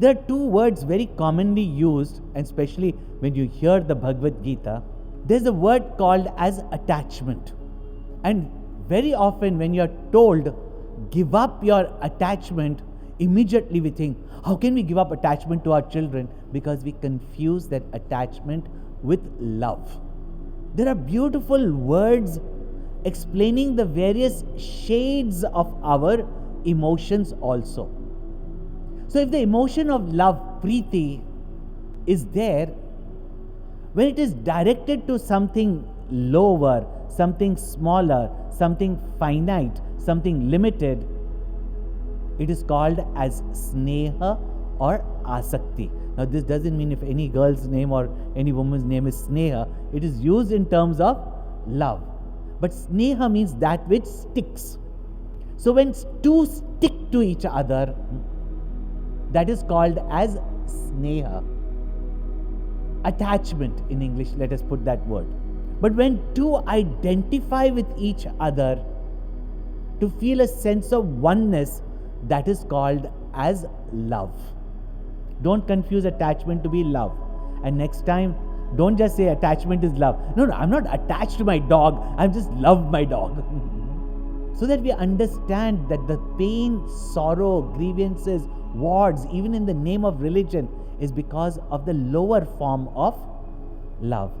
There are two words very commonly used, and especially when you hear the Bhagavad Gita. There's a word called as attachment. And very often when you're told, give up your attachment, immediately we think, how can we give up attachment to our children? Because we confuse that attachment with love. There are beautiful words explaining the various shades of our emotions also. So if the emotion of love, Preeti, is there, when it is directed to something lower, something smaller, something finite, something limited, it is called as sneha or asakti. Now this doesn't mean if any girl's name or any woman's name is Sneha, it is used in terms of love. But sneha means that which sticks. So when two stick to each other, that is called as sneha. Attachment in English, let us put that word. But when two identify with each other to feel a sense of oneness, that is called as love. Don't confuse attachment to be love. And next time, don't just say attachment is love. No, I'm not attached to my dog. I just love my dog. So that we understand that the pain, sorrow, grievances, wars, even in the name of religion, is because of the lower form of love.